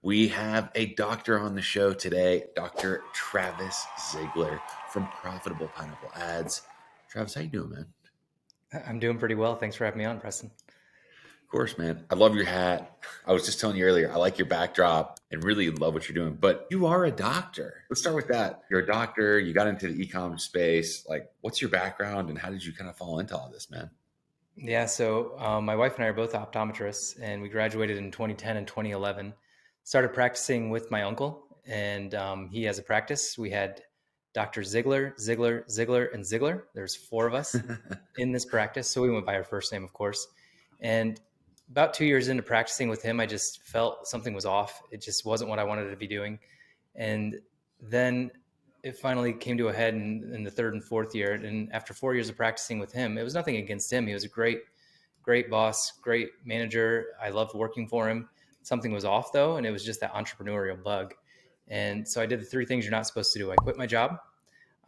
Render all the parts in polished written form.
We have a doctor on the show today, Dr. Travis Ziegler from Profitable Pineapple Ads. Travis, how you doing, man? I'm doing pretty well. Thanks for having me on, Preston. Of course, man. I love your hat. I was just telling you earlier, I like your backdrop and really love what you're doing. But you are a doctor. Let's start with that. You're a doctor. You got into the e-commerce space. Like, what's your background and how did you kind of fall into all this, man? Yeah, so my wife and I are both optometrists, and we graduated in 2010 and 2011. Started practicing with my uncle, and he has a practice. We had Dr. Ziegler, and Ziegler. There's four of us in this practice, so we went by our first name, of course. And about 2 years into practicing with him, I just felt something was off. It just wasn't what I wanted to be doing. And then it finally came to a head in the third and fourth year. And after 4 years of practicing with him, it was nothing against him. He was a great boss, great manager. I loved working for him. Something was off though, and it was just that entrepreneurial bug. And so I did the three things you're not supposed to do. I quit my job.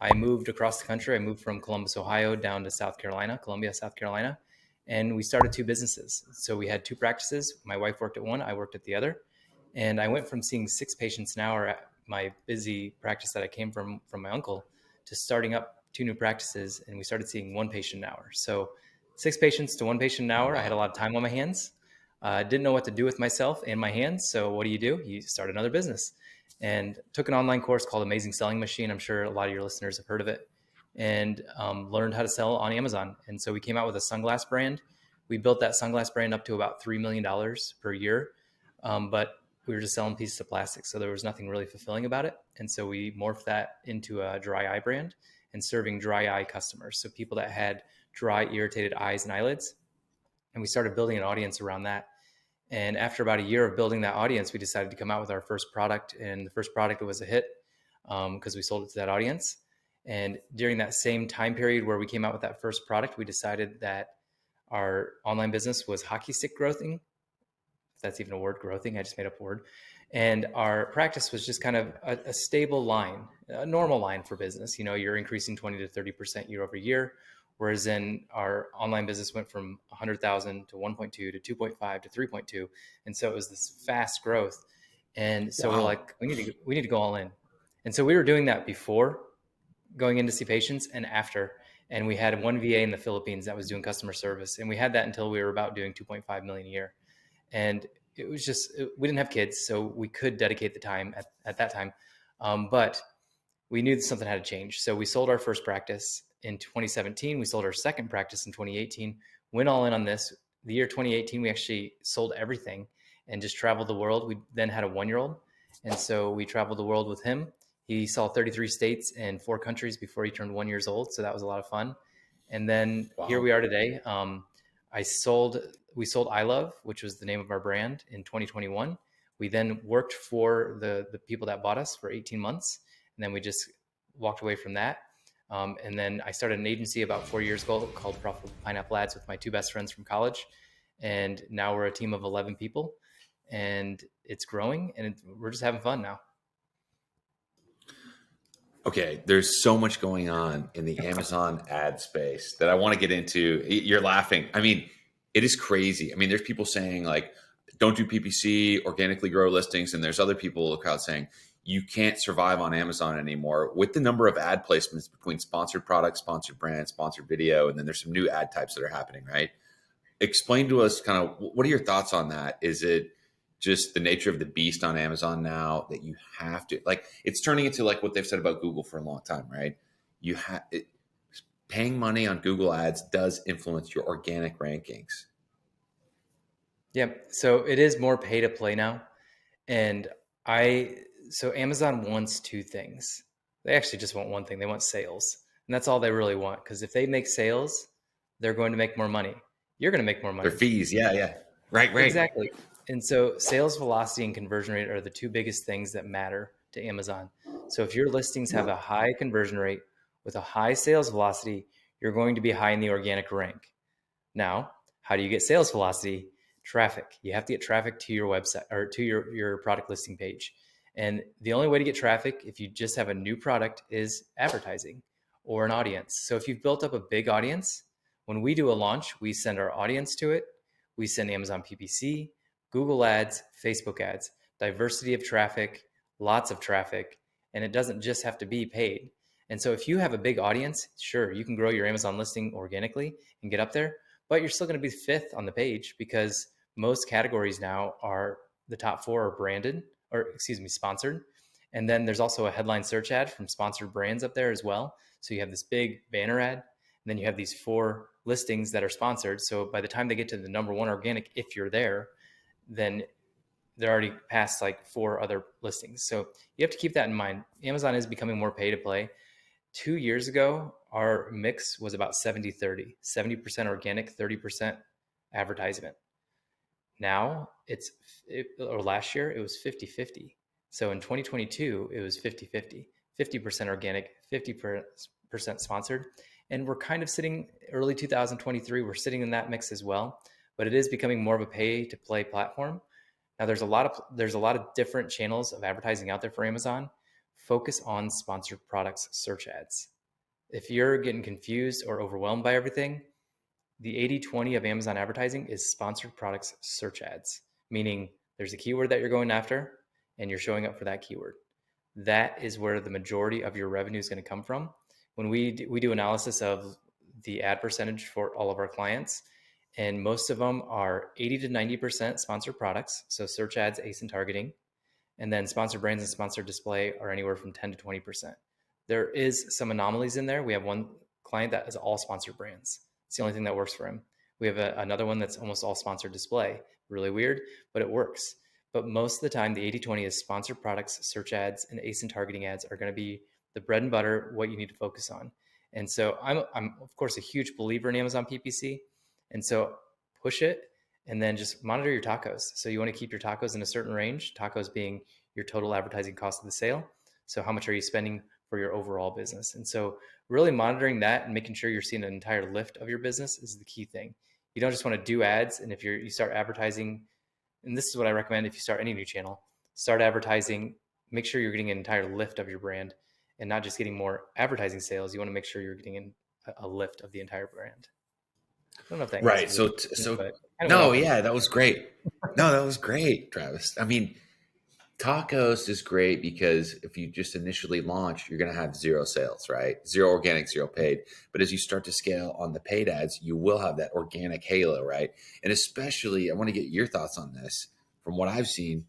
I moved across the country. I moved from Columbus, Ohio down to Columbia, South Carolina, and we started two businesses. So we had two practices. My wife worked at one, I worked at the other. And I went from seeing 6 patients an hour at my busy practice that I came from my uncle to starting up two new practices, and we started seeing 1 patient an hour. So 6 patients to 1 patient an hour. I had a lot of time on my hands. Didn't know what to do with myself and my hands. So what do? You start another business, and took an online course called Amazing Selling Machine. I'm sure a lot of your listeners have heard of it, and learned how to sell on Amazon. And so we came out with a sunglass brand. We built that sunglass brand up to about $3 million per year. But we were just selling pieces of plastic, so there was nothing really fulfilling about it. And so we morphed that into a dry eye brand and serving dry eye customers, so people that had dry, irritated eyes and eyelids. And we started building an audience around that. And after about a year of building that audience, we decided to come out with our first product. And the first product was a hit because we sold it to that audience. And during that same time period where we came out with that first product, we decided that our online business was hockey stick growthing. If that's even a word, growthing. I just made up a word. And our practice was just kind of a stable line, a normal line for business. You know, you're increasing 20 to 30% year over year. Whereas in our online business went from 100,000 to 1.2 to 2.5 to 3.2. And so it was this fast growth. And so we're like, we need to go all in. And so we were doing that before going in to see patients and after. And we had one VA in the Philippines that was doing customer service. And we had that until we were about doing 2.5 million a year. And it was just, we didn't have kids, so we could dedicate the time at that time. But we knew that something had to change. So we sold our first practice in 2017. We sold our second practice in 2018, went all in on this. The year 2018, we actually sold everything and just traveled the world. We then had a 1-year-old. And so we traveled the world with him. He saw 33 states and 4 countries before he turned 1 year old. So that was a lot of fun. And then Here we are today. We sold I Love, which was the name of our brand, in 2021. We then worked for the people that bought us for 18 months. And then we just walked away from that. And then I started an agency about 4 years ago called Profitable Pineapple Ads with my 2 best friends from college. And now we're a team of 11 people, and it's growing, and we're just having fun now. Okay, there's so much going on in the Amazon ad space that I want to get into. You're laughing. I mean, it is crazy. I mean, there's people saying like, don't do PPC, organically grow listings. And there's other people in the crowd saying you can't survive on Amazon anymore with the number of ad placements between sponsored products, sponsored brands, sponsored video. And then there's some new ad types that are happening, right? Explain to us kind of what are your thoughts on that? Is it just the nature of the beast on Amazon now that you have to, like, it's turning into like what they've said about Google for a long time, right? You have paying money on Google ads does influence your organic rankings. Yeah. So it is more pay to play now. And so Amazon wants 2 things. They actually just want one thing. They want sales. And that's all they really want. Because if they make sales, they're going to make more money. You're going to make more money. Their fees. Yeah. Right. Exactly. And so sales velocity and conversion rate are the 2 biggest things that matter to Amazon. So if your listings have a high conversion rate with a high sales velocity, you're going to be high in the organic rank. Now, how do you get sales velocity? Traffic. You have to get traffic to your website or to your product listing page. And the only way to get traffic, if you just have a new product, is advertising or an audience. So if you've built up a big audience, when we do a launch, we send our audience to it. We send Amazon PPC, Google ads, Facebook ads. diversity of traffic, lots of traffic, and it doesn't just have to be paid. And so if you have a big audience, sure, you can grow your Amazon listing organically and get up there, but you're still going to be fifth on the page because most categories now are the top four are branded, or excuse me, sponsored. And then there's also a headline search ad from sponsored brands up there as well. So you have this big banner ad, and then you have these four listings that are sponsored. So by the time they get to the number one organic, if you're there, then they're already past like four other listings. So you have to keep that in mind. Amazon is becoming more pay to play. 2 years ago, our mix was about 70-30, 70% organic, 30% advertisement. Now or last year, it was 50-50. So in 2022, it was 50-50, 50% organic, 50% sponsored. And we're kind of sitting early 2023, we're sitting in that mix as well, but it is becoming more of a pay to play platform. Now there's a lot of different channels of advertising out there for Amazon. Focus on sponsored products search ads. If you're getting confused or overwhelmed by everything, the 80-20 of Amazon advertising is sponsored products search ads, meaning there's a keyword that you're going after and you're showing up for that keyword. That is where the majority of your revenue is going to come from. When we do analysis of the ad percentage for all of our clients, and most of them are 80 to 90% sponsored products, so search ads, ACE, and targeting, and then sponsored brands and sponsored display are anywhere from 10 to 20%. There is some anomalies in there. We have one client that is all sponsored brands. It's the only thing that works for him. We have another one that's almost all sponsored display. Really weird, but it works. But most of the time, the 80-20 is sponsored products, search ads, and ACE and targeting ads are going to be the bread and butter, what you need to focus on. And so I'm of course a huge believer in Amazon PPC. And so push it and then just monitor your tacos. So you want to keep your tacos in a certain range, tacos being your total advertising cost of the sale. So how much are you spending for your overall business? And so really monitoring that and making sure you're seeing an entire lift of your business is the key thing. You don't just want to do ads. And if you start advertising, and this is what I recommend if you start any new channel, start advertising, make sure you're getting an entire lift of your brand and not just getting more advertising sales. You want to make sure you're getting a lift of the entire brand. I don't know if that Right. answers So, it, but kind of went no, off on yeah, that was great. No, that was great, Travis. I mean, tacos is great because if you just initially launch, you're going to have zero sales, right? Zero organic, zero paid. But as you start to scale on the paid ads, you will have that organic halo, right? And especially, I want to get your thoughts on this. From what I've seen,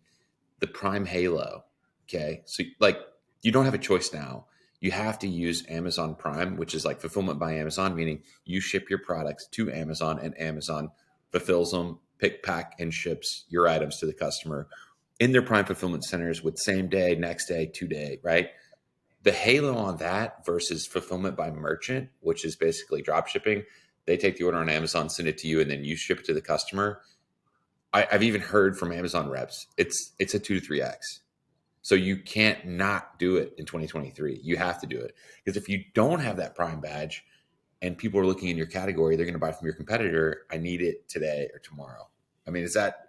the Prime Halo. Okay. So, like, you don't have a choice now. You have to use Amazon Prime, which is like fulfillment by Amazon, meaning you ship your products to Amazon and Amazon fulfills them, pick, pack, and ships your items to the customer in their Prime fulfillment centers with same day, next day, 2 day, right? The halo on that versus fulfillment by merchant, which is basically drop shipping. They take the order on Amazon, send it to you, and then you ship it to the customer. I've even heard from Amazon reps, it's a 2 to 3x. So you can't not do it in 2023. You have to do it because if you don't have that Prime badge and people are looking in your category, they're going to buy from your competitor. I need it today or tomorrow. I mean, is that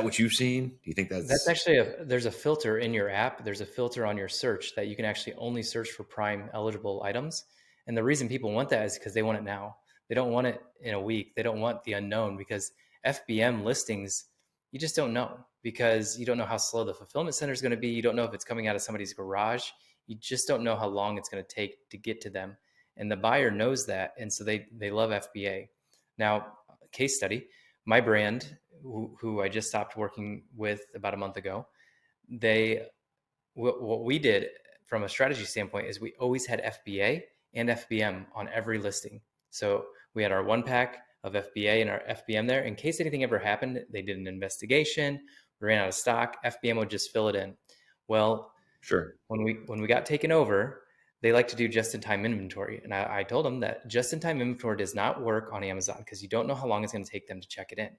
what you've seen? Do you think That's that's actually there's a filter in your app. There's a filter on your search that you can actually only search for Prime eligible items. And the reason people want that is because they want it now. They don't want it in a week. They don't want the unknown because FBM listings, you just don't know because you don't know how slow the fulfillment center is going to be. You don't know if it's coming out of somebody's garage. You just don't know how long it's going to take to get to them. And the buyer knows that. And so they love FBA. Now, case study, my brand, who I just stopped working with about a month ago, what we did from a strategy standpoint is we always had FBA and FBM on every listing. So we had our one pack of FBA and our FBM there. In case anything ever happened, they did an investigation, we ran out of stock, FBM would just fill it in. Well, sure? when we got taken over, they like to do just-in-time inventory. And I told them that just-in-time inventory does not work on Amazon because you don't know how long it's going to take them to check it in.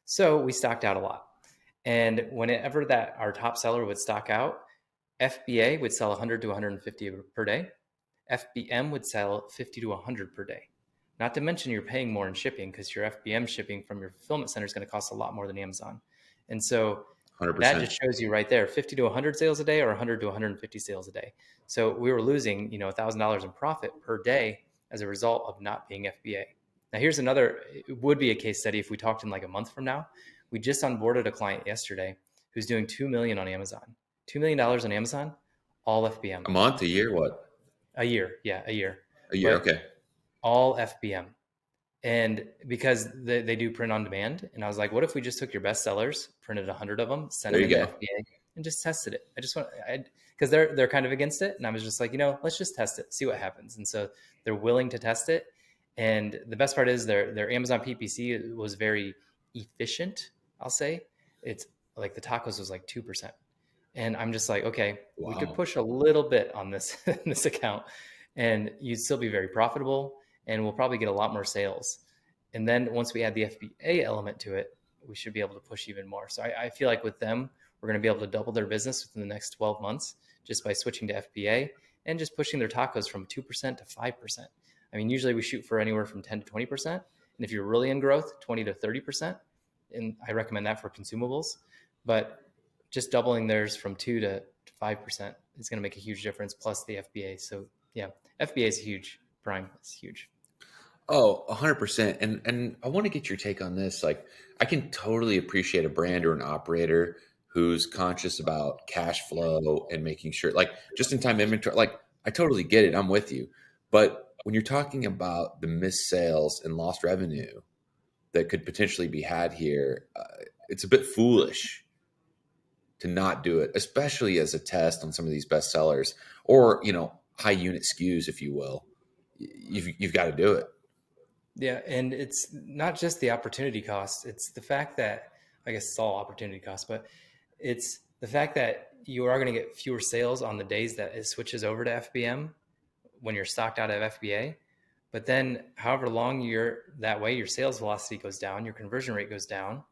So we stocked out a lot. And whenever that our top seller would stock out, FBA would sell 100 to 150 per day. FBM would sell 50 to 100 per day. Not to mention you're paying more in shipping because your FBM shipping from your fulfillment center is going to cost a lot more than Amazon. And so 100%. that just shows you right there, 50 to 100 sales a day or 100 to 150 sales a day. So we were losing, $1,000 in profit per day as a result of not being FBA. Now here's another, it would be a case study if we talked in like a month from now. We just onboarded a client yesterday who's doing 2 million on Amazon. $2 million on Amazon, all FBM. A month, a year, what? A year. Yeah, a year. A year. But Okay. all FBM. And because they do print on demand, and I was like, what if we just took your best sellers, printed 100 of them, sent There them you into go. FBA, and just tested it? I just want, because they're kind of against it, and I was just like, let's just test it, see what happens. And so they're willing to test it. And the best part is their Amazon PPC was very efficient. I'll say it's like the tacos was like 2%. And I'm just like, okay, we could Wow. push a little bit on this this account, and you'd still be very profitable, and we'll probably get a lot more sales. And then once we add the FBA element to it, we should be able to push even more. So I feel like with them, we're going to be able to double their business within the next 12 months just by switching to FBA and just pushing their tacos from 2% to 5%. I mean, usually we shoot for anywhere from 10 to 20%. And if you're really in growth, 20 to 30%. And I recommend that for consumables. But just doubling theirs from 2 to 5% is going to make a huge difference, plus the FBA. So yeah, FBA is huge. Prime is huge. Oh, 100%. And I want to get your take on this. Like, I can totally appreciate a brand or an operator who's conscious about cash flow and making sure, like, just in time inventory. Like, I totally get it. I'm with you. But when you're talking about the missed sales and lost revenue that could potentially be had here, it's a bit foolish to not do it, especially as a test on some of these best sellers or, high unit SKUs, if you will. You've got to do it. Yeah, and it's not just the opportunity cost. It's the fact that, I guess it's all opportunity cost, but it's the fact that you are going to get fewer sales on the days that it switches over to FBM when you're stocked out of FBA. But then however long you're that way, your sales velocity goes down, your conversion rate goes down.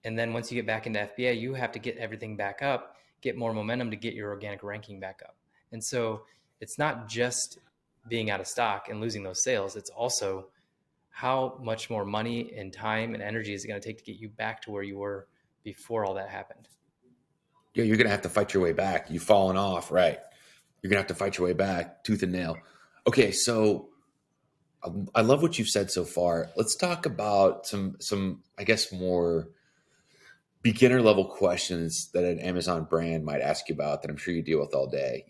And then once you get back into FBA, you have to get everything back up, get more momentum to get your organic ranking back up. And so it's not just being out of stock and losing those sales. It's also how much more money and time and energy is it going to take to get you back to where you were before all that happened? Yeah, you're gonna have to fight your way back. You've fallen off, right? You're gonna have to fight your way back, tooth and nail. Okay, so I love what you've said so far. Let's talk about some I guess more beginner level questions that an Amazon brand might ask you about that I'm sure you deal with all day.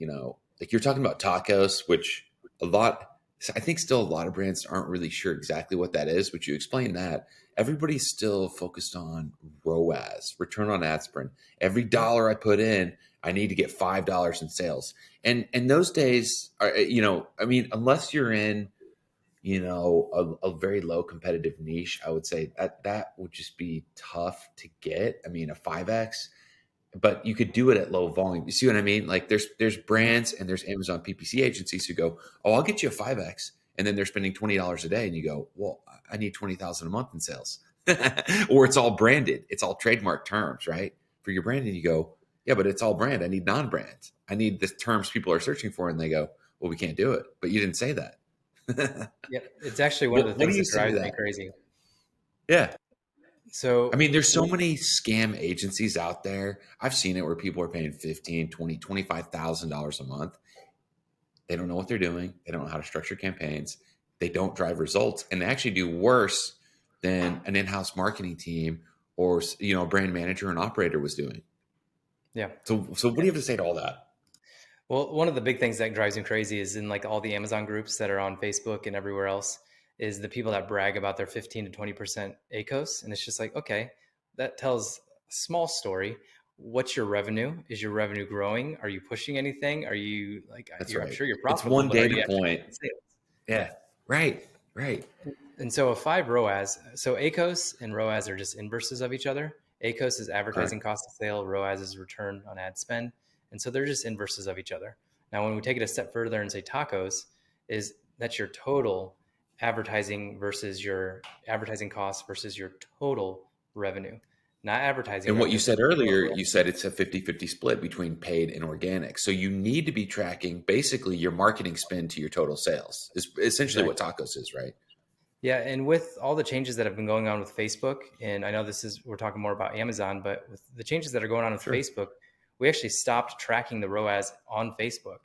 Like you're talking about tacos, which a lot, I think still a lot of brands aren't really sure exactly what that is, but you explain that. Everybody's still focused on ROAS, return on ad spend. Every dollar I put in, I need to get $5 in sales. And those days are, I mean, unless you're in, a very low competitive niche, I would say that would just be tough to get. I mean, a 5X, but you could do it at low volume. You see what I mean? Like there's brands and there's Amazon PPC agencies who go, "Oh, I'll get you a 5X." And then they're spending $20 a day and you go, "Well, I need 20,000 a month in sales." Or it's all branded. It's all trademark terms, right? For your brand and you go, "Yeah, but it's all brand. I need non-brand. I need the terms people are searching for." And they go, "Well, we can't do it." But you didn't say that. Yeah, it's actually one of the What do things you that say to drives me that? crazy. Yeah. I So mean, there's so many scam agencies out there. I've seen it where people are paying 15, 20, $25,000 a month. They don't know what they're doing. They don't know how to structure campaigns. They don't drive results and they actually do worse than an in-house marketing team or, a brand manager and operator was doing. yeah, So what do you have to say to all that? well, one of the big things that drives me crazy is in like all the Amazon groups that are on Facebook and everywhere else is the people that brag about their 15 to 20% ACOS. And it's just like, okay, that tells a small story. What's your revenue? Is your revenue growing? Are you pushing anything? Are you like, That's I'm right. sure you're It's profitable, one but are data you actually point. getting sales? Yeah. Right. Right. And so a 5 ROAS, so ACOS and ROAS are just inverses of each other. ACOS is advertising Correct. cost of sale, ROAS is return on ad spend. And so they're just inverses of each other. Now, when we take it a step further and say tacos, is that's your total advertising versus your advertising costs versus your total revenue, not advertising And what you revenue, but said your earlier, total. you said it's a 50-50 split between paid and organic. So you need to be tracking basically your marketing spend to your total sales is essentially what Exactly. tacos is, right? Yeah, and with all the changes that have been going on with Facebook, and I know we're talking more about Amazon, but with the changes that are going on with Sure. Facebook, we actually stopped tracking the ROAS on Facebook.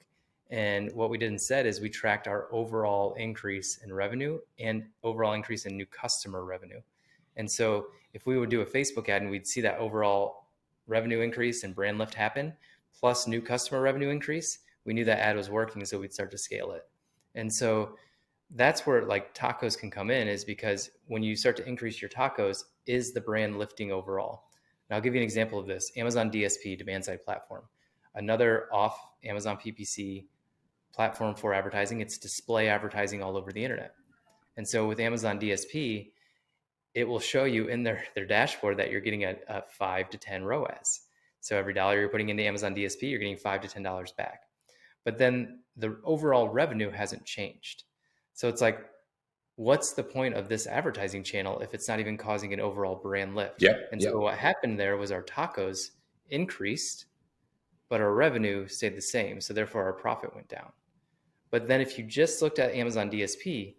And what we did instead is we tracked our overall increase in revenue and overall increase in new customer revenue. And so if we would do a Facebook ad and we'd see that overall revenue increase and brand lift happen, plus new customer revenue increase, we knew that ad was working, so we'd start to scale it. And so that's where like tacos can come in, is because when you start to increase your tacos, is the brand lifting overall? And I'll give you an example of this. Amazon DSP, demand side platform, another off Amazon PPC platform for advertising. It's display advertising all over the internet. And so with Amazon DSP, it will show you in their dashboard that you're getting a 5 to 10 ROAS. So every dollar you're putting into Amazon DSP, you're getting $5 to $10 back. But then the overall revenue hasn't changed. So it's like, what's the point of this advertising channel if it's not even causing an overall brand lift? Yep. And Yep. so what happened there was our tacos increased, but our revenue stayed the same. So therefore our profit went down. But then if you just looked at Amazon DSP,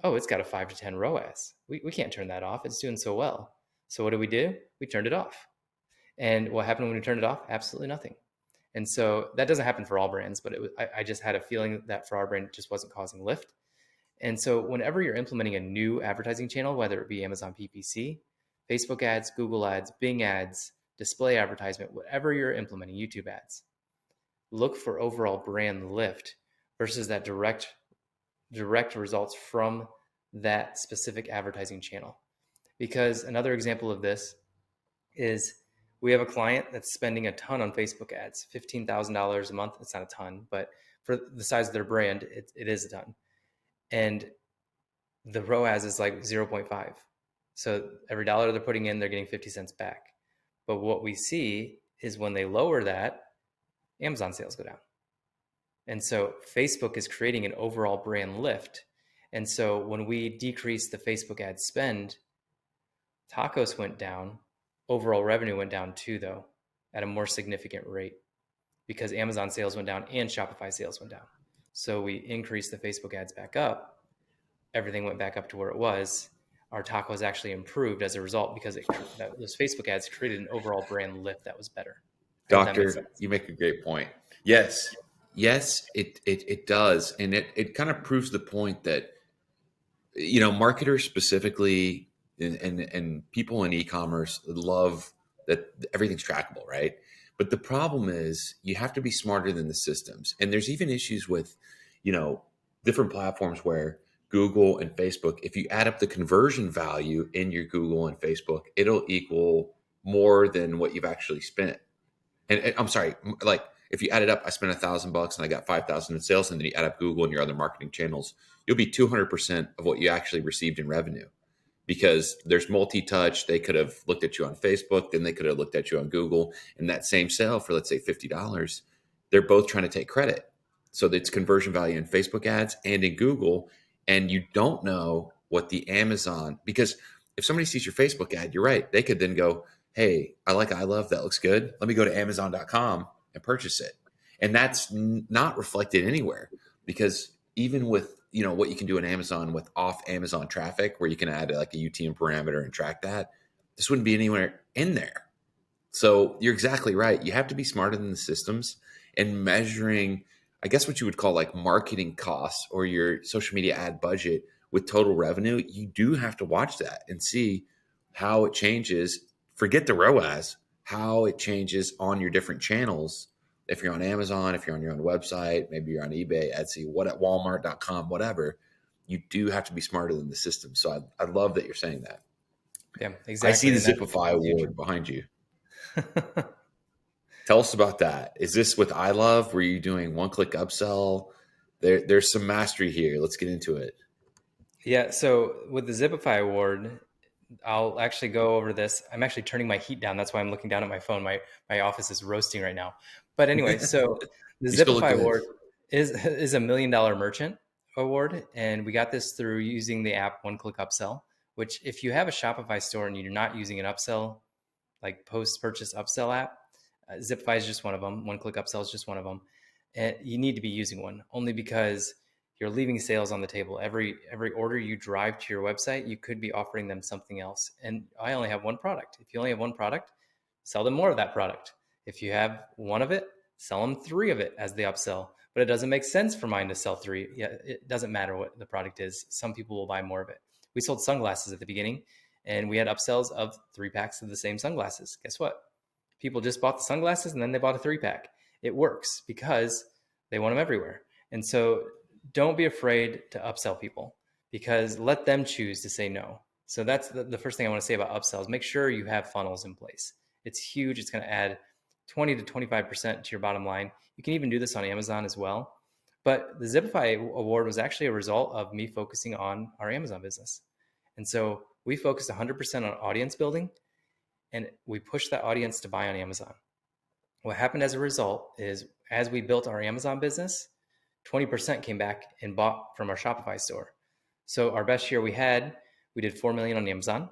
oh, it's got a 5 to 10 ROAS. We can't turn that off. It's doing so well. So what do? We turned it off. And what happened when we turned it off? Absolutely nothing. And so that doesn't happen for all brands, but I just had a feeling that for our brand, it just wasn't causing lift. And so whenever you're implementing a new advertising channel, whether it be Amazon PPC, Facebook ads, Google ads, Bing ads, display advertisement, whatever you're implementing, YouTube ads, look for overall brand lift versus that direct results from that specific advertising channel. Because another example of this is we have a client that's spending a ton on Facebook ads, $15,000 a month. It's not a ton, but for the size of their brand, it is a ton. And the ROAS is like 0.5. So every dollar they're putting in, they're getting 50 cents back. But what we see is when they lower that, Amazon sales go down. And so Facebook is creating an overall brand lift. And so when we decrease the Facebook ad spend, tacos went down, overall revenue went down too, though, at a more significant rate, because Amazon sales went down and Shopify sales went down. So we increased the Facebook ads back up. Everything went back up to where it was. Our tacos actually improved as a result because those Facebook ads created an overall brand lift that was better. Doctor, you make a great point. Yes. Yes, it does. And it kind of proves the point that, marketers specifically and people in e-commerce love that everything's trackable, right? But the problem is you have to be smarter than the systems. And there's even issues with, different platforms where Google and Facebook, if you add up the conversion value in your Google and Facebook, it'll equal more than what you've actually spent. And I'm sorry, like if you add it up, I spent $1,000 and I got 5,000 in sales, and then you add up Google and your other marketing channels, you'll be 200% of what you actually received in revenue, because there's multi-touch. They could have looked at you on Facebook, then they could have looked at you on Google, and that same sale for, let's say, $50, they're both trying to take credit. So it's conversion value in Facebook ads and in Google, and you don't know what the Amazon, because if somebody sees your Facebook ad, you're right, they could then go, hey, I like I Love, that looks good. Let me go to Amazon.com and purchase it. And that's not reflected anywhere, because even with, what you can do in Amazon with off Amazon traffic, where you can add like a UTM parameter and track that, this wouldn't be anywhere in there. So you're exactly right. You have to be smarter than the systems, and measuring, I guess, what you would call like marketing costs or your social media ad budget with total revenue. You do have to watch that and see how it changes. Forget the ROAS, how it changes on your different channels. If you're on Amazon, if you're on your own website, maybe you're on eBay, Etsy, Walmart.com, whatever, you do have to be smarter than the system. So I love that you're saying that. Yeah, exactly. I see the Zipify award behind you. Tell us about that. Is this with I Love? Were you doing one-click upsell? There's some mastery here. Let's get into it. Yeah. So with the Zipify award, I'll actually go over this. I'm actually turning my heat down. That's why I'm looking down at my phone. My office is roasting right now. But anyway, so the Zipify award is $1 million merchant award. And we got this through using the app One Click Upsell, which if you have a Shopify store and you're not using an upsell, like post-purchase upsell app, Zipify is just one of them. One Click Upsell is just one of them. And you need to be using one, only because you're leaving sales on the table. Every order you drive to your website, you could be offering them something else. And I only have one product. If you only have one product, sell them more of that product. If you have one of it, sell them 3 of it as the upsell. But it doesn't make sense for mine to sell 3. Yeah, it doesn't matter what the product is. Some people will buy more of it. We sold sunglasses at the beginning, and we had upsells of 3 packs of the same sunglasses. Guess what? People just bought the sunglasses and then they bought a 3-pack. It works because they want them everywhere. And so don't be afraid to upsell people, because let them choose to say no. So that's the first thing I want to say about upsells. Make sure you have funnels in place. It's huge. It's going to add 20 to 25% to your bottom line. You can even do this on Amazon as well. But the Zipify award was actually a result of me focusing on our Amazon business. And so we focused 100% on audience building, and we pushed that audience to buy on Amazon. What happened as a result is, as we built our Amazon business, 20% came back and bought from our Shopify store. So our best year we did 4 million on Amazon,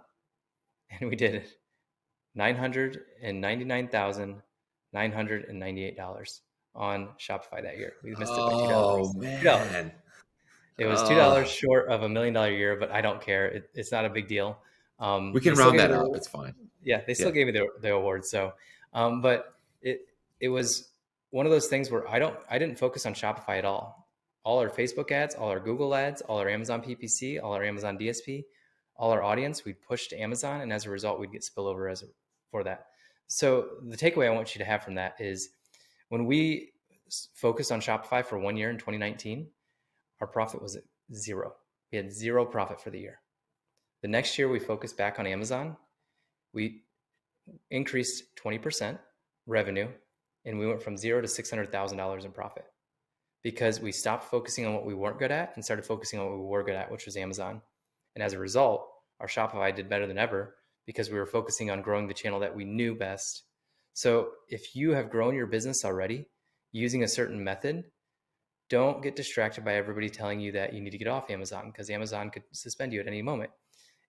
and we did $999,998 on Shopify that year. We missed it by $2. Oh $2. man. It was $2 Oh, short of $1 million year, but I don't care. It's not a big deal. we They can still round gave me that up. the It's fine. Yeah, they still Yeah. gave me the award. So, but it was one of those things where I didn't focus on Shopify at all. All our Facebook ads, all our Google ads, all our Amazon PPC, all our Amazon DSP, all our audience, we'd push to Amazon, and as a result, we'd get spillover for that. So the takeaway I want you to have from that is, when we focused on Shopify for 1 year in 2019, our profit was at zero. We had zero profit for the year. The next year, we focused back on Amazon. We increased 20% revenue, and we went from zero to $600,000 in profit, because we stopped focusing on what we weren't good at and started focusing on what we were good at, which was Amazon. And as a result, our Shopify did better than ever, because we were focusing on growing the channel that we knew best. So if you have grown your business already using a certain method, don't get distracted by everybody telling you that you need to get off Amazon, because Amazon could suspend you at any moment.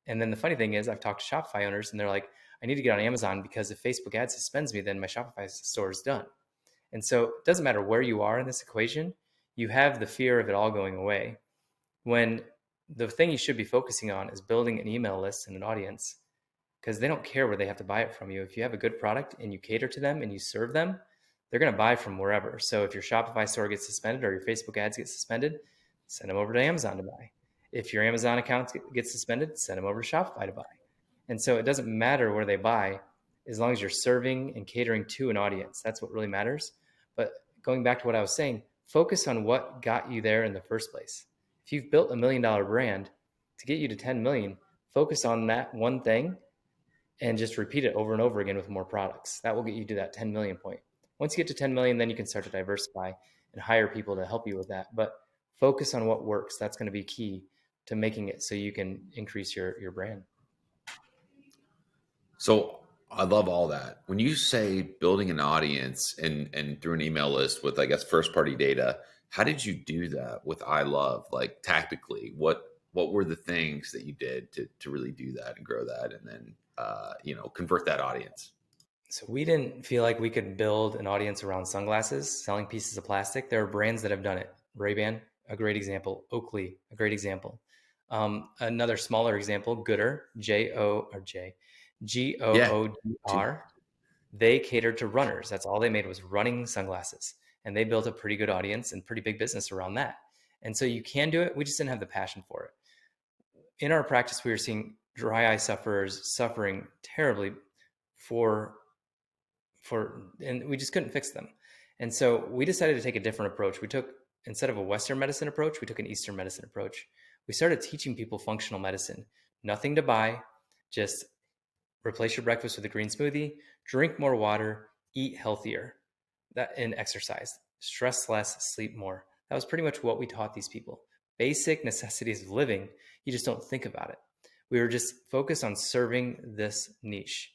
And then the funny thing is, I've talked to Shopify owners and they're like, I need to get on Amazon because if Facebook ad suspends me, then my Shopify store is done. And so it doesn't matter where you are in this equation, you have the fear of it all going away, when the thing you should be focusing on is building an email list and an audience, because they don't care where they have to buy it from you. If you have a good product and you cater to them and you serve them, they're going to buy from wherever. So if your Shopify store gets suspended or your Facebook ads get suspended, send them over to Amazon to buy. If your Amazon account gets suspended, send them over to Shopify to buy. And so it doesn't matter where they buy, as long as you're serving and catering to an audience. That's what really matters. But going back to what I was saying, focus on what got you there in the first place. If you've built $1 million brand, to get you to 10 million, focus on that one thing and just repeat it over and over again with more products. That will get you to that 10 million point. Once you get to 10 million, then you can start to diversify and hire people to help you with that. But focus on what works. That's going to be key to making it so you can increase your brand. So I love all that. When you say building an audience and through an email list with, I guess, first party data, how did you do that with I Love? Like, tactically, what were the things that you did to really do that and grow that, and then convert that audience? So we didn't feel like we could build an audience around sunglasses, selling pieces of plastic. There are brands that have done it. Ray-Ban, a great example. Oakley, a great example. Another smaller example, Goodr, Yeah. Goodr. They catered to runners. That's all they made, was running sunglasses. And they built a pretty good audience and pretty big business around that. And so you can do it. We just didn't have the passion for it. In our practice, we were seeing dry eye sufferers suffering terribly and we just couldn't fix them. And so we decided to take a different approach. Instead of a Western medicine approach, we took an Eastern medicine approach. We started teaching people functional medicine. Nothing to buy, just replace your breakfast with a green smoothie, drink more water, eat healthier, and exercise. Stress less, sleep more. That was pretty much what we taught these people. Basic necessities of living. You just don't think about it. We were just focused on serving this niche.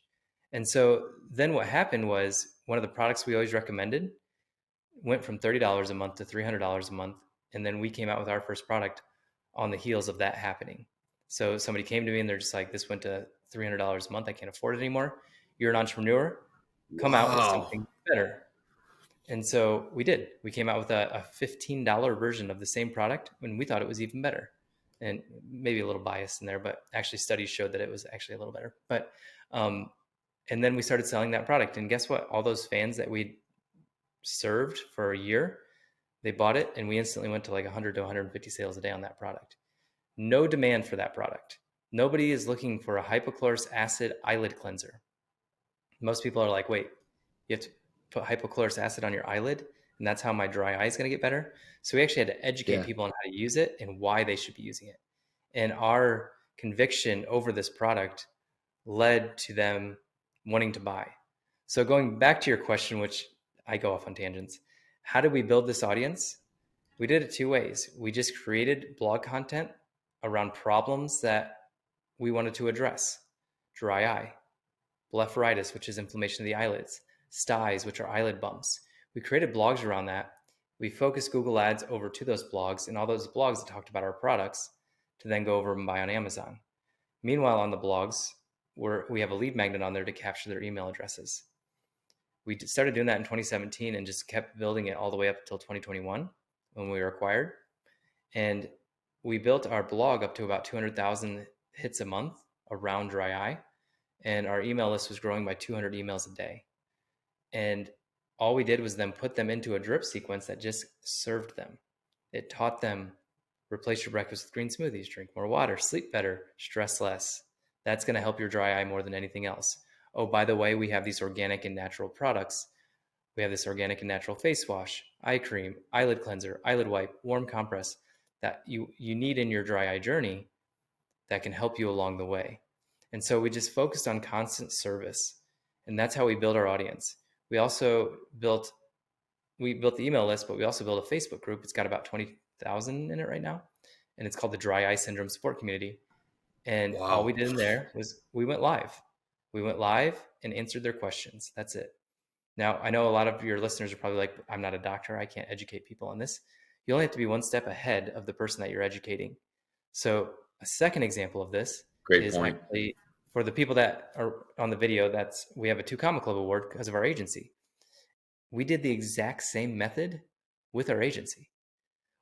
And so then what happened was, one of the products we always recommended went from $30 a month to $300 a month. And then we came out with our first product on the heels of that happening. So somebody came to me and they're just like, this went to $300 a month. I can't afford it anymore. You're an entrepreneur. Come out with Wow. something better. And so we did. We came out with a $15 version of the same product, and we thought it was even better. And maybe a little biased in there, but actually studies showed that it was actually a little better. But and then we started selling that product. And guess what? All those fans that we served for a year, they bought it, and we instantly went to like 100 to 150 sales a day on that product. No demand for that product. Nobody is looking for a hypochlorous acid eyelid cleanser. Most people are like, wait, You have to put hypochlorous acid on your eyelid, and that's how my dry eye is going to get better. So we actually had to educate Yeah. people on how to use it and why they should be using it. And our conviction over this product led to them wanting to buy. So going back to your question, which I go off on tangents, how did we build this audience? We did it two ways. We just created blog content around problems that we wanted to address: dry eye, blepharitis, which is inflammation of the eyelids, styes, which are eyelid bumps. We created blogs around that. We focused Google Ads over to those blogs, and all those blogs that talked about our products to then go over and buy on Amazon. Meanwhile, on the blogs, we have a lead magnet on there to capture their email addresses. We started doing that in 2017 and just kept building it all the way up until 2021 when we were acquired. And we built our blog up to about 200,000 hits a month around dry eye. And our email list was growing by 200 emails a day. And all we did was then put them into a drip sequence that just served them. It taught them: replace your breakfast with green smoothies, drink more water, sleep better, stress less. That's going to help your dry eye more than anything else. Oh, by the way, we have these organic and natural products. We have this organic and natural face wash, eye cream, eyelid cleanser, eyelid wipe, warm compress that you need in your dry eye journey that can help you along the way. And so we just focused on constant service. And that's how we build our audience. We also built the email list, but we also built a Facebook group. It's got about 20,000 in it right now. And it's called the Dry Eye Syndrome Support Community. And all we Wow. did in there was we went live. We went live and answered their questions. That's it. Now, I know a lot of your listeners are probably like, I'm not a doctor. I can't educate people on this. You only have to be one step ahead of the person that you're educating. So a second example of this Great is point. actually for the people that are on the video. We have a 2 Comma Club award because of our agency. We did the exact same method with our agency.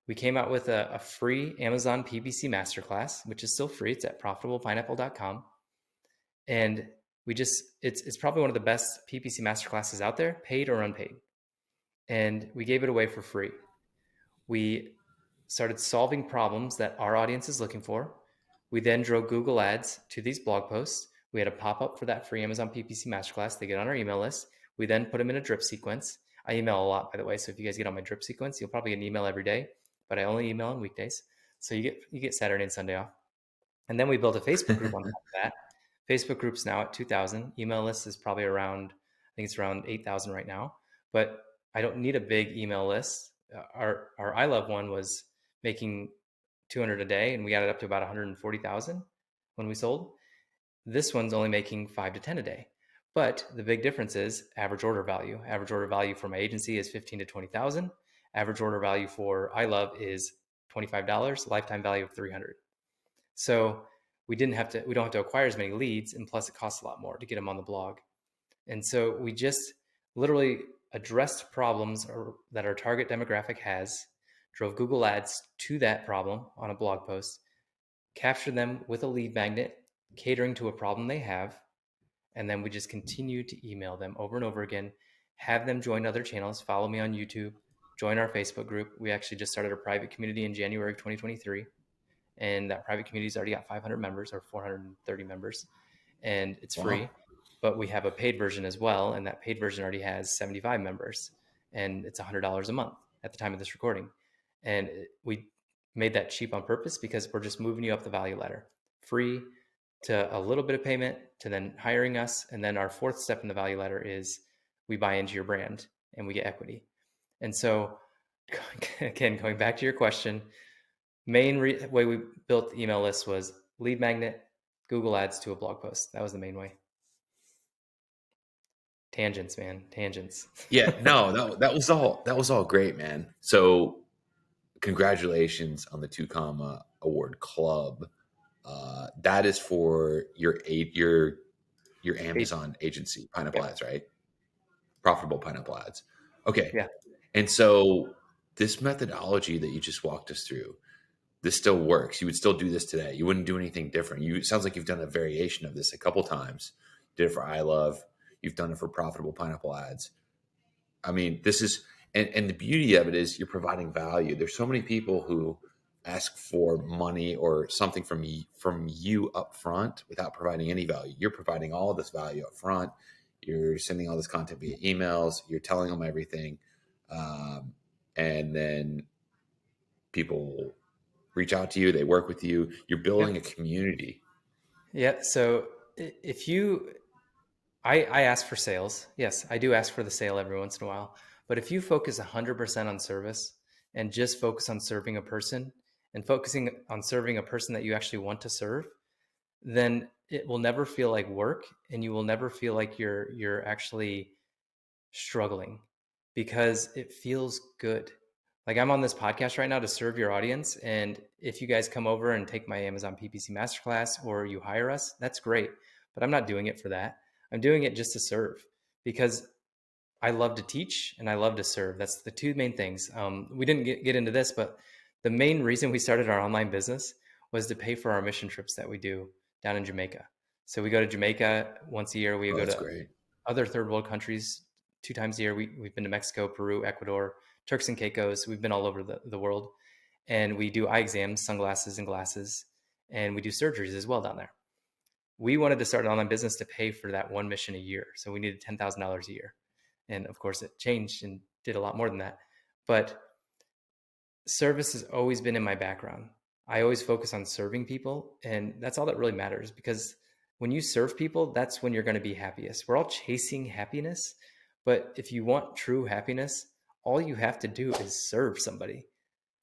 We came out with a free Amazon PPC masterclass, which is still free. It's at profitablepineapple.com. And it's probably one of the best PPC masterclasses out there, paid or unpaid. And we gave it away for free. We started solving problems that our audience is looking for. We then drove Google Ads to these blog posts. We had a pop-up for that free Amazon PPC masterclass. They get on our email list. We then put them in a drip sequence. I email a lot, by the way. So if you guys get on my drip sequence, you'll probably get an email every day, but I only email on weekdays. So you get Saturday and Sunday off. And then we built a Facebook group on top of that. Facebook group's now at 2,000. Email list is probably around, I think it's around 8,000 right now. But I don't need a big email list. Our I Love one was making 200 a day, and we got it up to about 140,000 when we sold. This one's only making 5 to 10 a day. But the big difference is average order value. Average order value for my agency is 15 to 20,000. Average order value for I Love is $25. Lifetime value of 300. So we don't have to acquire as many leads, and plus it costs a lot more to get them on the blog. And so we just literally addressed problems that our target demographic has, drove Google Ads to that problem on a blog post, captured them with a lead magnet, catering to a problem they have, and then we just continue to email them over and over again, have them join other channels, follow me on YouTube, join our Facebook group. We actually just started a private community in January of 2023. And that private community's already got 500 members or 430 members, and it's Wow. free. But we have a paid version as well, and that paid version already has 75 members, and it's $100 a month at the time of this recording. And we made that cheap on purpose because we're just moving you up the value ladder, free to a little bit of payment to then hiring us. And then our fourth step in the value ladder is we buy into your brand and we get equity. And so again, going back to your question, main way we built the email list was lead magnet, Google Ads to a blog post. That was the main way. Tangents, man, tangents. Yeah, no, that was all great, man. So congratulations on the 2 Comma Award Club. That is for your Amazon agency, Pineapple Yeah, Ads, right? Profitable Pineapple Ads. Okay. yeah. And so this methodology that you just walked us through, this still works. You would still do this today. You wouldn't do anything different. It sounds like you've done a variation of this a couple times. Did it for I Love. You've done it for Profitable Pineapple Ads. I mean, this is, and the beauty of it is you're providing value. There's so many people who ask for money or something from you up front without providing any value. You're providing all of this value up front. you're sending all this content via emails, you're telling them everything, and then people reach out to you, they work with you, you're building a Yep. community. Yeah. So if you, I ask for sales. Yes, I do ask for the sale every once in a while. But if you focus 100% on service and just focus on serving a person and focusing on serving a person that you actually want to serve, then it will never feel like work, and you will never feel like you're actually struggling, because it feels good. Like, I'm on this podcast right now to serve your audience, and if you guys come over and take my Amazon PPC masterclass or you hire us, that's great. But I'm not doing it for that. I'm doing it just to serve, because I love to teach and I love to serve. That's the two main things. We didn't get into this, but the main reason we started our online business was to pay for our mission trips that we do down in Jamaica. So we go to Jamaica once a year. We Oh, go that's to great. other third world countries 2 times a year. We've been to Mexico, Peru, Ecuador, Turks and Caicos. We've been all over the world. And we do eye exams, sunglasses, and glasses. And we do surgeries as well down there. We wanted to start an online business to pay for that one mission a year. So we needed $10,000 a year. And of course, it changed and did a lot more than that. But service has always been in my background. I always focus on serving people. And that's all that really matters, because when you serve people, that's when you're going to be happiest. We're all chasing happiness. But if you want true happiness, all you have to do is serve somebody,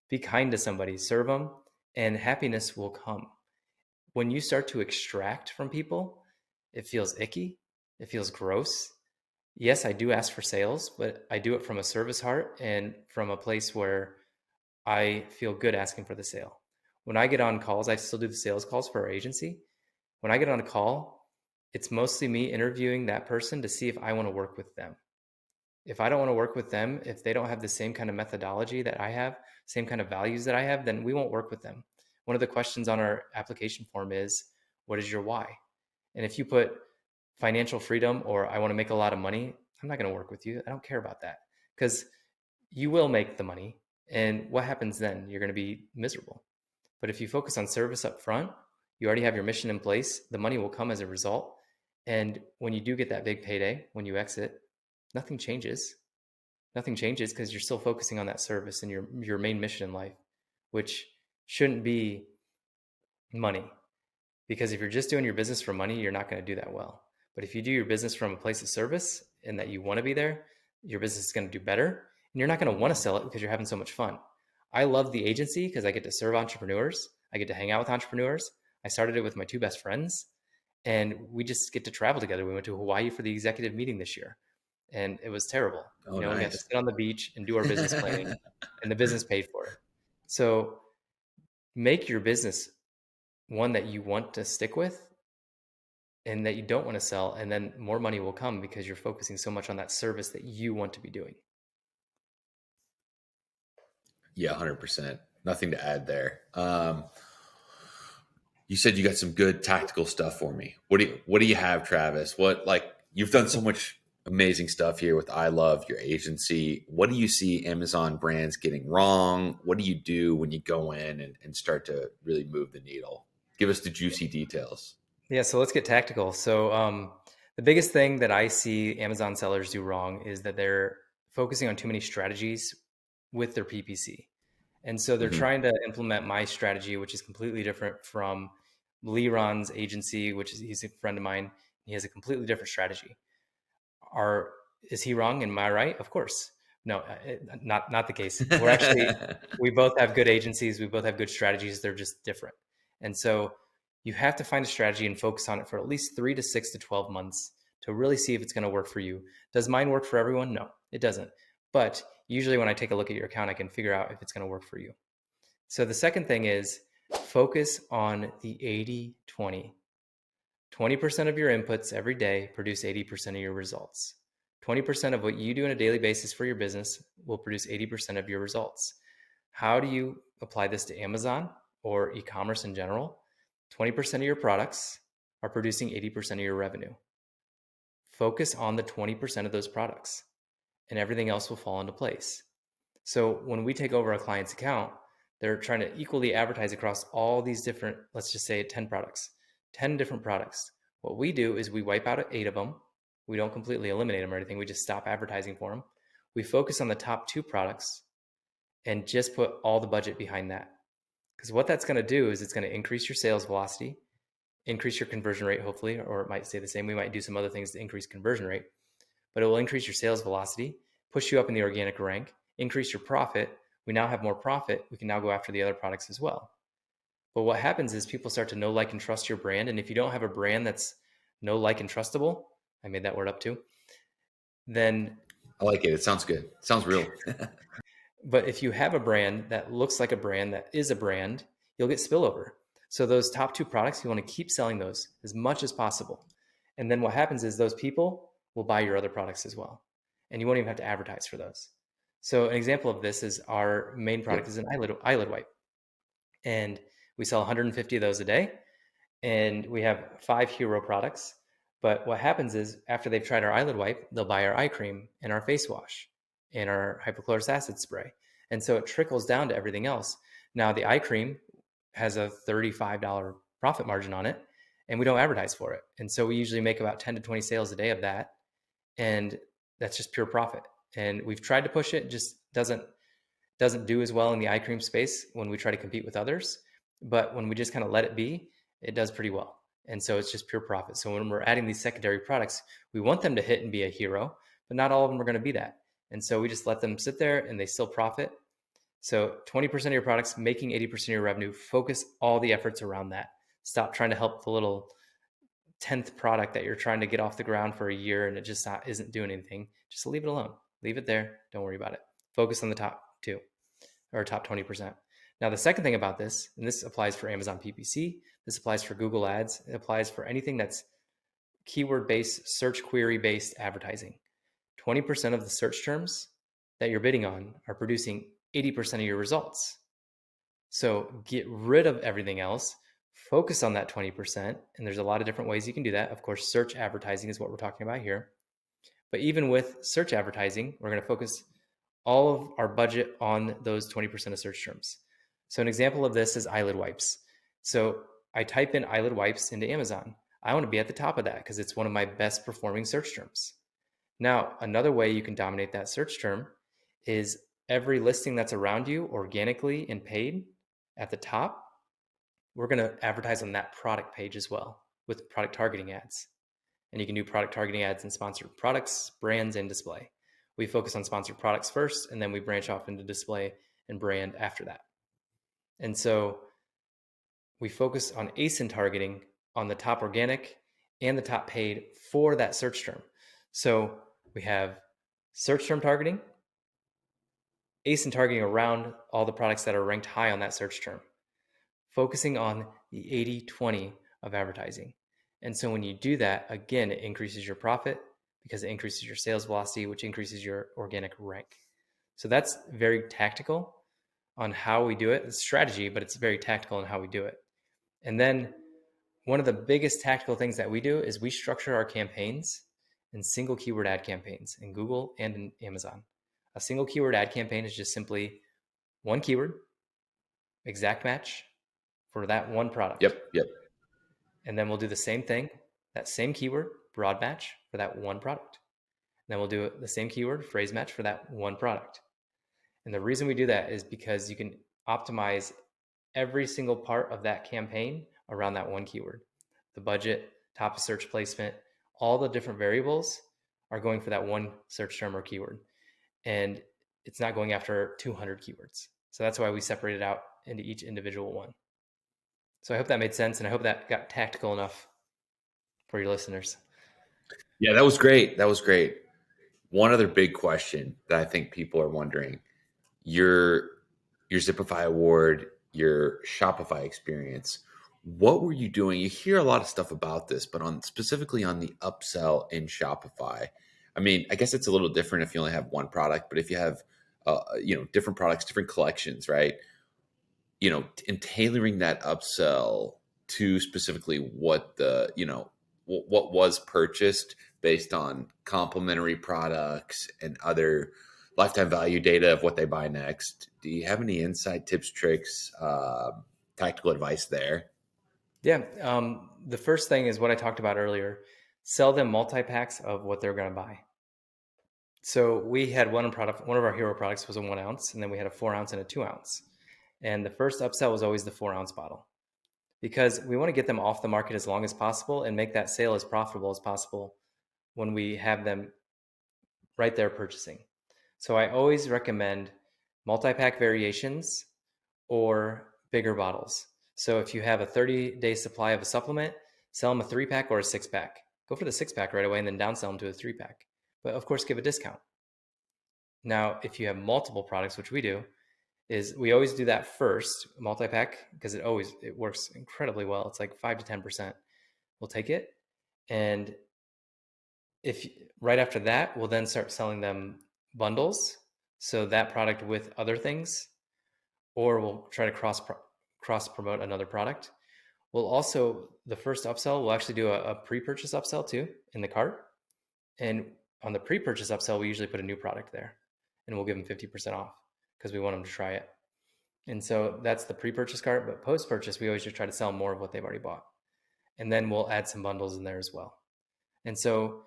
be kind to somebody, serve them, and happiness will come. When you start to extract from people, it feels icky. It feels gross. Yes, I do ask for sales, but I do it from a service heart and from a place where I feel good asking for the sale. When I get on calls, I still do the sales calls for our agency. When I get on a call, it's mostly me interviewing that person to see if I want to work with them. If I don't want to work with them, if they don't have the same kind of methodology that I have, same kind of values that I have, then we won't work with them. One of the questions on our application form is, what is your why? And if you put financial freedom or I want to make a lot of money, I'm not going to work with you. I don't care about that, because you will make the money. And what happens then? You're going to be miserable. But if you focus on service up front, you already have your mission in place. The money will come as a result. And when you do get that big payday, when you exit, nothing changes. Nothing changes, because you're still focusing on that service and your main mission in life, which shouldn't be money. Because if you're just doing your business for money, you're not going to do that well. But if you do your business from a place of service and that you want to be there, your business is going to do better. And you're not going to want to sell it because you're having so much fun. I love the agency because I get to serve entrepreneurs. I get to hang out with entrepreneurs. I started it with my two best friends, and we just get to travel together. We went to Hawaii for the executive meeting this year, and it was terrible. Oh, We got to nice. sit on the beach and do our business planning, and the business paid for it. So make your business one that you want to stick with and that you don't want to sell, and then more money will come because you're focusing so much on that service that you want to be doing. Yeah, 100%. Nothing to add there. You said you got some good tactical stuff for me. What do you have, Travis? What, like, you've done so much amazing stuff here with I Love your agency. What do you see Amazon brands getting wrong? What do you do when you go in and start to really move the needle? Give us the juicy details. Yeah, so let's get tactical. So the biggest thing that I see Amazon sellers do wrong is that they're focusing on too many strategies with their PPC. And so they're Hmm. trying to implement my strategy, which is completely different from Lee Ron's agency, which is, he's a friend of mine. He has a completely different strategy. Are Is he wrong? Am I right? Of course. No, not the case. We're actually, we both have good agencies. We both have good strategies. They're just different. And so you have to find a strategy and focus on it for at least 3 to 6 to 12 months to really see if it's going to work for you. Does mine work for everyone? No, it doesn't. But usually when I take a look at your account, I can figure out if it's going to work for you. So the second thing is focus on the 80/20. 20% of your inputs every day produce 80% of your results. 20% of what you do on a daily basis for your business will produce 80% of your results. How do you apply this to Amazon or e-commerce in general? 20% of your products are producing 80% of your revenue. Focus on the 20% of those products, and everything else will fall into place. So when we take over a client's account, they're trying to equally advertise across all these different, let's just say 10 products, 10 different products. What we do is we wipe out 8 of them We don't completely eliminate them or anything. We just stop advertising for them. We focus on the top 2 products and just put all the budget behind that. Because what that's going to do is it's going to increase your sales velocity, increase your conversion rate, hopefully, or it might stay the same. We might do some other things to increase conversion rate, but it will increase your sales velocity, push you up in the organic rank, increase your profit. We now have more profit. We can now go after the other products as well. But what happens is people start to know, like, and trust your brand. And if you don't have a brand that's know, like, and trustable, I made that word up too, then, I like it. It sounds good. Sounds real. but if you have a brand that looks like a brand, that is a brand, you'll get spillover. So those top 2 products, you want to keep selling those as much as possible. And then what happens is those people will buy your other products as well. And you won't even have to advertise for those. So an example of this is our main product Yep. is an eyelid wipe. And we sell 150 of those a day. And we have 5 hero products. But what happens is after they've tried our eyelid wipe, they'll buy our eye cream and our face wash and our hypochlorous acid spray. And so it trickles down to everything else. Now, the eye cream has a $35 profit margin on it, and we don't advertise for it. And so we usually make about 10 to 20 sales a day of that. And that's just pure profit. And we've tried to push it, just doesn't do as well in the eye cream space when we try to compete with others. But when we just kind of let it be, it does pretty well. And so it's just pure profit. So when we're adding these secondary products, we want them to hit and be a hero, but not all of them are going to be that. And so we just let them sit there and they still profit. So 20% of your products making 80% of your revenue, focus all the efforts around that. Stop trying to help the little 10th product that you're trying to get off the ground for a year and it just isn't doing anything. Just leave it alone. Leave it there. Don't worry about it. Focus on the top 2 or top 20%. Now, the second thing about this, and this applies for Amazon PPC, this applies for Google Ads, it applies for anything that's keyword-based, search query-based advertising. 20% of the search terms that you're bidding on are producing 80% of your results. So get rid of everything else, focus on that 20%, and there's a lot of different ways you can do that. Of course, search advertising is what we're talking about here. But even with search advertising, we're going to focus all of our budget on those 20% of search terms. So an example of this is eyelid wipes. So I type in eyelid wipes into Amazon. I want to be at the top of that because it's one of my best performing search terms. Now, another way you can dominate that search term is every listing that's around you organically and paid at the top, we're going to advertise on that product page as well with product targeting ads. And you can do product targeting ads in sponsored products, brands, and display. We focus on sponsored products first, and then we branch off into display and brand after that. And so we focus on ASIN targeting on the top organic and the top paid for that search term. So we have search term targeting, ASIN targeting around all the products that are ranked high on that search term, focusing on the 80-20 of advertising. And so when you do that, again, it increases your profit because it increases your sales velocity, which increases your organic rank. So that's very tactical on how we do it. It's strategy, but it's very tactical on how we do it. And then one of the biggest tactical things that we do is we structure our campaigns in single keyword ad campaigns in Google and in Amazon. A single keyword ad campaign is just simply one keyword, exact match for that one product. Yep. And then we'll do the same thing, that same keyword, broad match for that one product. And then we'll do the same keyword, phrase match for that one product. And the reason we do that is because you can optimize every single part of that campaign around that one keyword. The budget, top of search placement, all the different variables are going for that one search term or keyword. And it's not going after 200 keywords. So that's why we separate it out into each individual one. So I hope that made sense, and I hope that got tactical enough for your listeners. Yeah, that was great. That was great. One other big question that I think people are wondering, your Zipify award, your Shopify experience, what were you doing? You hear a lot of stuff about this, but specifically on the upsell in Shopify. I mean, I guess it's a little different if you only have one product, but if you have different products, different collections, right? In tailoring that upsell to specifically what what was purchased based on complementary products and other lifetime value data of what they buy next. Do you have any insight, tips, tricks, tactical advice there? Yeah. The first thing is what I talked about earlier. sell them multi-packs of what they're going to buy. So we had one of our hero products was a 1 ounce, and then we had a 4 ounce and a 2 ounce. And the first upsell was always the 4 ounce bottle, because we want to get them off the market as long as possible and make that sale as profitable as possible when we have them right there purchasing. So I always recommend multi-pack variations or bigger bottles. So if you have a 30-day supply of a supplement, sell them a 3-pack or a 6-pack. Go for the 6-pack right away and then downsell them to a 3-pack. But of course, give a discount. Now, if you have multiple products, which we do, is we always do that first, multi-pack, because it works incredibly well. It's like 5 to 10%. We'll take it. And if right after that, we'll then start selling them bundles. So that product with other things, or we'll try to cross promote another product. We'll also, the first upsell, we'll actually do a pre-purchase upsell too in the cart. And on the pre-purchase upsell, we usually put a new product there, and we'll give them 50% off because we want them to try it. And so that's the pre-purchase cart, but post-purchase, we always just try to sell more of what they've already bought. And then we'll add some bundles in there as well. And so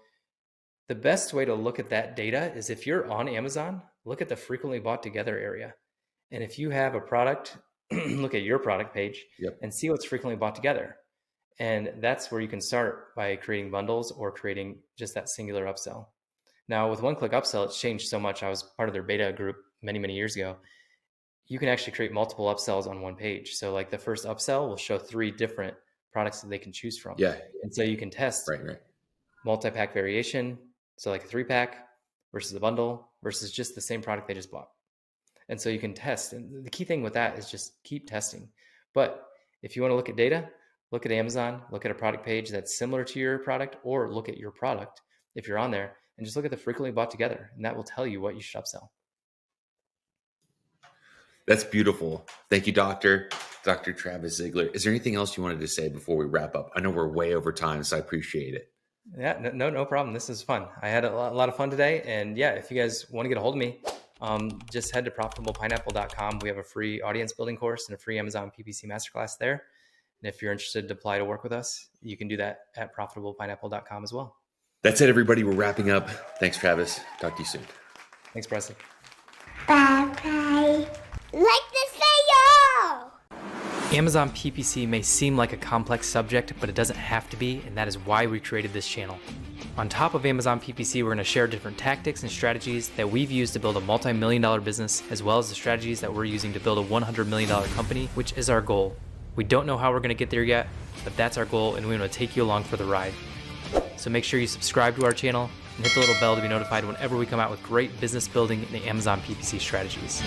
the best way to look at that data is if you're on Amazon, look at the frequently bought together area. And if you have a product, look at your product page and see what's frequently bought together. And that's where you can start by creating bundles or creating just that singular upsell. Now with one-click upsell, it's changed so much. I was part of their beta group many, many years ago. You can actually create multiple upsells on one page. So like the first upsell will show 3 different products that they can choose from. Yeah. And so you can test multi-pack variation. So like a 3-pack versus a bundle versus just the same product they just bought. And so you can test. And the key thing with that is just keep testing. But if you want to look at data, look at Amazon, look at a product page that's similar to your product, or look at your product if you're on there, and just look at the frequently bought together. And that will tell you what you should upsell. That's beautiful. Thank you, Dr. Travis Ziegler. Is there anything else you wanted to say before we wrap up? I know we're way over time, so I appreciate it. Yeah, no problem. This is fun. I had a lot of fun today. And yeah, if you guys want to get a hold of me, just head to profitablepineapple.com. We have a free audience building course and a free Amazon PPC masterclass there. And if you're interested to apply to work with us, you can do that at profitablepineapple.com as well. That's it, everybody. We're wrapping up. Thanks, Travis. Talk to you soon. Thanks, Presley. Bye-bye. Like this video! Amazon PPC may seem like a complex subject, but it doesn't have to be, and that is why we created this channel. On top of Amazon PPC, we're going to share different tactics and strategies that we've used to build a multi-million-dollar business, as well as the strategies that we're using to build a $100 million company, which is our goal. We don't know how we're going to get there yet, but that's our goal, and we want to take you along for the ride. So make sure you subscribe to our channel and hit the little bell to be notified whenever we come out with great business building and Amazon PPC strategies.